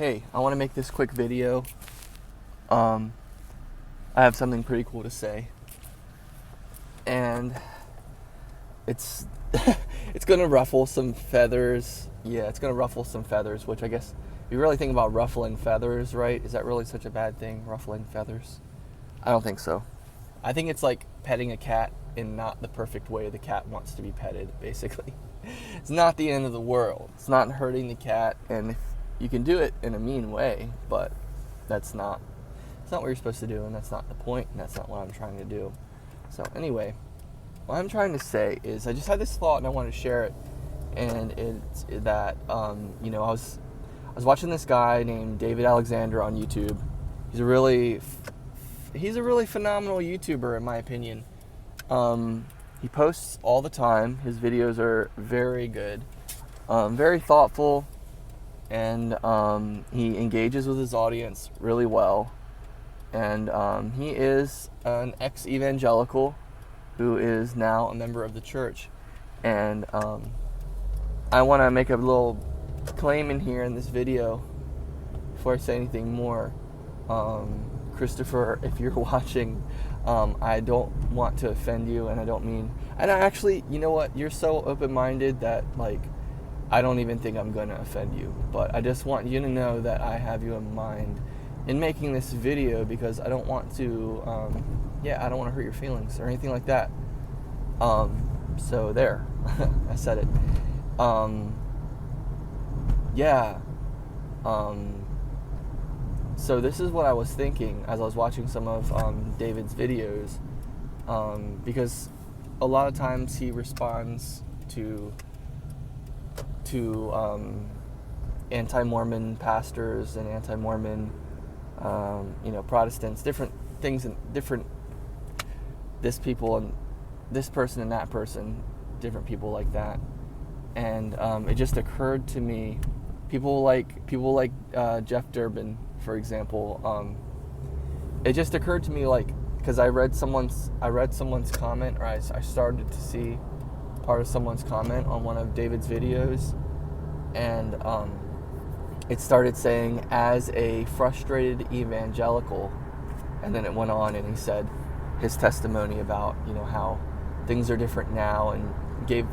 Hey, I want to make this quick video. I have something pretty cool to say, and it's it's gonna ruffle some feathers. Yeah, it's gonna ruffle some feathers. Which I guess, if you really think about ruffling feathers, right? Is that really such a bad thing? Ruffling feathers? I don't think so. I think it's like petting a cat in not the perfect way the cat wants to be petted. Basically, it's not the end of the world. It's not hurting the cat, and if you can do it in a mean way, but it's not what you're supposed to do, and that's not the point, and that's not what I'm trying to do. So anyway, what I'm trying to say is I just had this thought and I want to share it, and it's that I was watching this guy named David Alexander on YouTube. He's a really phenomenal YouTuber in my opinion. He posts all the time. His videos are very good, very thoughtful, and he engages with his audience really well. And he is an ex-evangelical who is now a member of the church. And I want to make a little claim in here in this video before I say anything more. Christopher, if you're watching, I don't want to offend you, and I don't mean... And I actually, you know what? You're so open-minded that, I don't even think I'm going to offend you. But I just want you to know that I have you in mind in making this video, because I don't want to, I don't want to hurt your feelings or anything like that. So there, I said it. So this is what I was thinking as I was watching some of David's videos, because a lot of times he responds to anti-Mormon pastors and anti-Mormon Protestants, different things, and different this people and this person and that person, different people like that. And it just occurred to me, people like Jeff Durbin, for example. It just occurred to me, because I read someone's comment, or I started to see part of someone's comment on one of David's videos, and it started saying, as a frustrated evangelical, and then it went on and he said his testimony about, how things are different now, and gave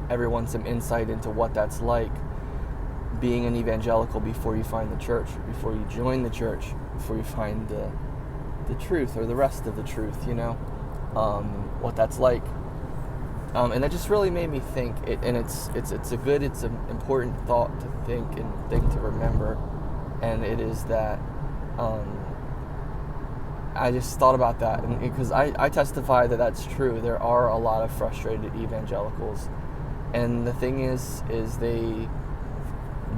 everyone some insight into what that's like, being an evangelical before you find the church, before you join the church, before you find the truth, or the rest of the truth, what that's like. And that just really made me think, it's an important thought to think and thing to remember, and it is that I just thought about that, and because I testify that that's true. There are a lot of frustrated evangelicals, and the thing is they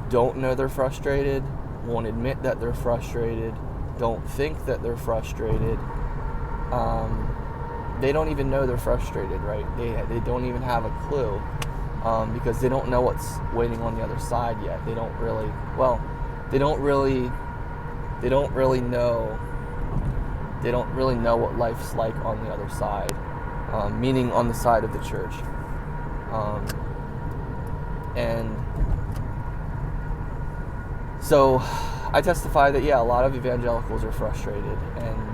don't know they're frustrated, won't admit that they're frustrated, don't think that they're frustrated. They don't even know they're frustrated, right? They don't even have a clue, because they don't know what's waiting on the other side yet. They don't really know what life's like on the other side, meaning on the side of the church. And so I testify that, a lot of evangelicals are frustrated, and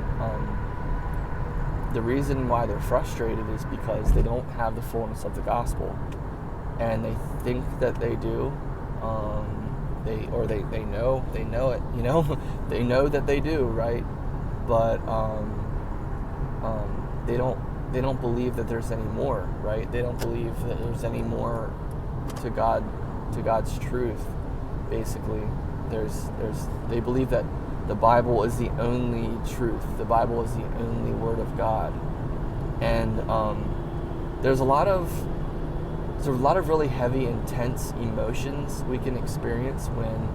the reason why they're frustrated is because they don't have the fullness of the gospel, and they think that they do. They know it, they know that they do, right? But they don't believe that there's any more, right? They don't believe that there's any more to God's truth. Basically, they believe that the Bible is the only truth. The Bible is the only Word of God. And there's a lot of really heavy, intense emotions we can experience when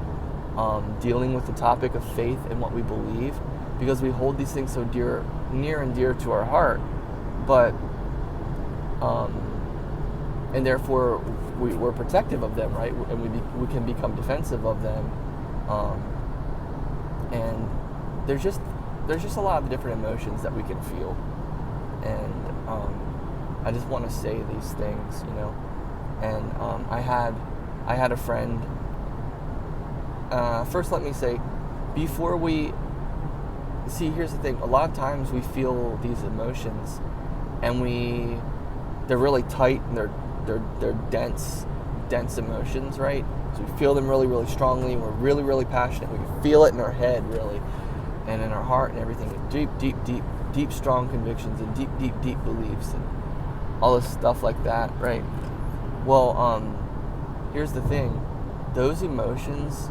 dealing with the topic of faith and what we believe, because we hold these things so near and dear to our heart. But and therefore we're protective of them, right? And we can become defensive of them. And there's just a lot of different emotions that we can feel, and I just want to say these things, And I had a friend first let me say, before we see, here's the thing. A lot of times we feel these emotions, and they're really tight, and they're dense emotions, right? So we feel them really, really strongly, and we're really, really passionate. We can feel it in our head, really, and in our heart and everything. Deep, strong convictions and deep beliefs and all this stuff like that, right? Well, here's the thing. Those emotions,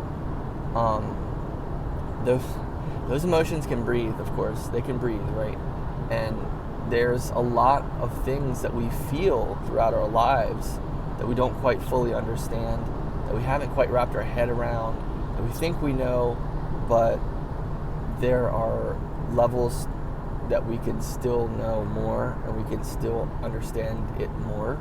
those emotions can breathe, of course. They can breathe, right? And there's a lot of things that we feel throughout our lives that we don't quite fully understand, that we haven't quite wrapped our head around, that we think we know, but there are levels that we can still know more, and we can still understand it more.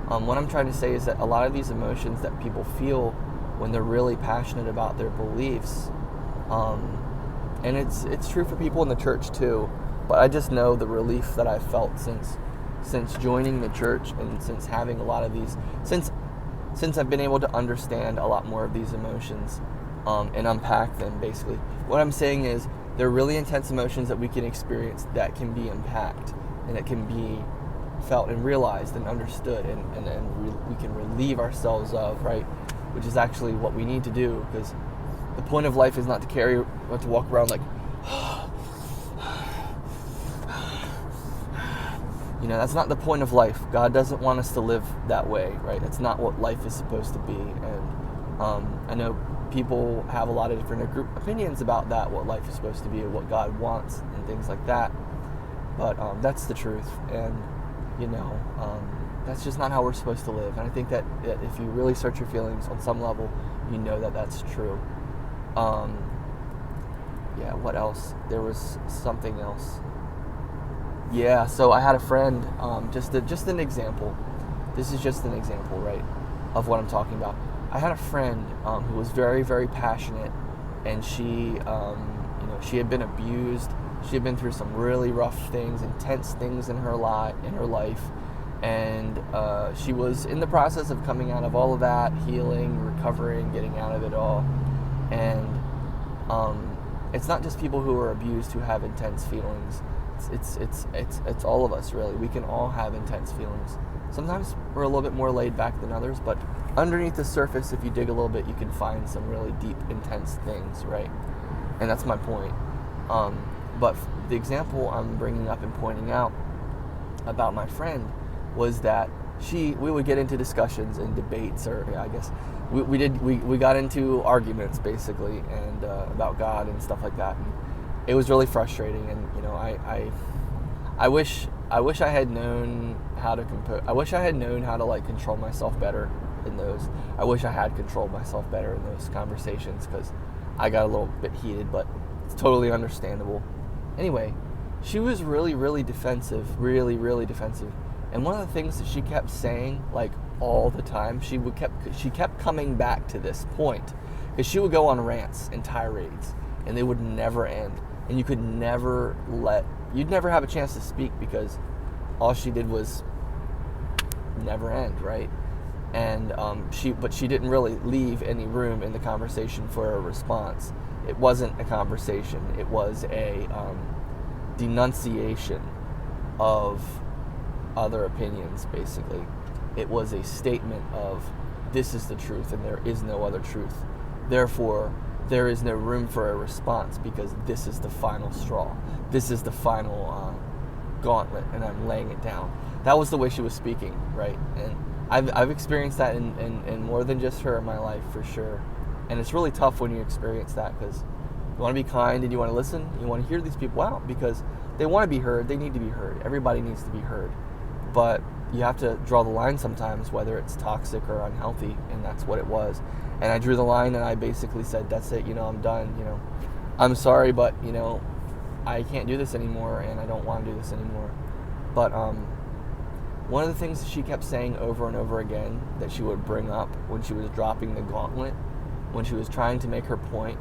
What I'm trying to say is that a lot of these emotions that people feel when they're really passionate about their beliefs, and it's true for people in the church too, but I just know the relief that I've felt since joining the church, and since having a lot of these, since I've been able to understand a lot more of these emotions, and unpack them, basically. What I'm saying is, they're really intense emotions that we can experience, that can be unpacked, and that can be felt and realized and understood, and we can relieve ourselves of, right? Which is actually what we need to do, because the point of life is not to carry, or to walk around like, that's not the point of life. God doesn't want us to live that way, right? That's not what life is supposed to be. And I know people have a lot of different opinions about that, what life is supposed to be, and what God wants, and things like that. But that's the truth, and that's just not how we're supposed to live. And I think that if you really search your feelings on some level, you know that that's true. What else? There was something else. Yeah, so I had a friend, just an example. This is just an example, right, of what I'm talking about. I had a friend who was very, very passionate, and she had been abused. She had been through some really rough things, intense things in her life, and she was in the process of coming out of all of that, healing, recovering, getting out of it all. And it's not just people who are abused who have intense feelings. It's all of us, really. We can all have intense feelings. Sometimes we're a little bit more laid back than others, but underneath the surface, if you dig a little bit, you can find some really deep, intense things, right? And that's my point. But the example I'm bringing up and pointing out about my friend was that we would get into discussions and debates, or I guess we got into arguments, basically, and about God and stuff like that. And it was really frustrating, and I wish I had known how to I wish I had known how to control myself better in those. I wish I had controlled myself better in those conversations, because I got a little bit heated, but it's totally understandable. Anyway, she was really, really defensive, really, really defensive. And one of the things that she kept saying, all the time, she kept coming back to this point, because she would go on rants and tirades, and they would never end. And you'd never have a chance to speak, because all she did was never end, right? And she didn't really leave any room in the conversation for a response. It wasn't a conversation. It was a denunciation of other opinions, basically. It was a statement of, this is the truth and there is no other truth. Therefore, there is no room for a response, because this is the final straw. This is the final gauntlet, and I'm laying it down. That was the way she was speaking, right? And I've experienced that in more than just her in my life, for sure. And it's really tough when you experience that, because you want to be kind and you want to listen. You want to hear these people out, because they want to be heard. They need to be heard. Everybody needs to be heard. But you have to draw the line sometimes, whether it's toxic or unhealthy, and that's what it was. And I drew the line, and I basically said, that's it, I'm done, I'm sorry, but, I can't do this anymore, and I don't want to do this anymore. But one of the things that she kept saying over and over again, that she would bring up when she was dropping the gauntlet, when she was trying to make her point,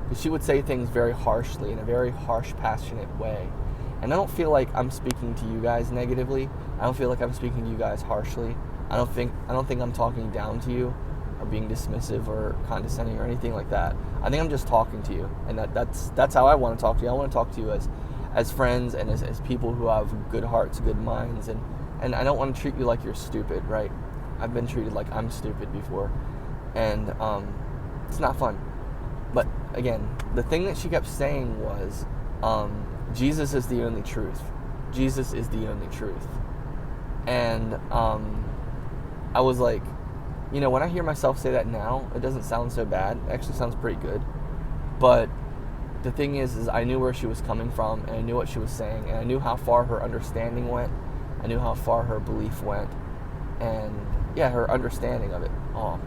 because she would say things very harshly, in a very harsh, passionate way. And I don't feel like I'm speaking to you guys negatively. I don't feel like I'm speaking to you guys harshly. I don't think I'm talking down to you. or being dismissive or condescending or anything like that. I think I'm just talking to you, and that's how I want to talk to you. I want to talk to you as friends and as people who have good hearts, good minds, and I don't want to treat you like you're stupid, right? I've been treated like I'm stupid before, and it's not fun. But again, the thing that she kept saying was, Jesus is the only truth. Jesus is the only truth. And I was like, when I hear myself say that now, it doesn't sound so bad. It actually sounds pretty good. But the thing is I knew where she was coming from, and I knew what she was saying, and I knew how far her understanding went. I knew how far her belief went, and yeah, her understanding of it all.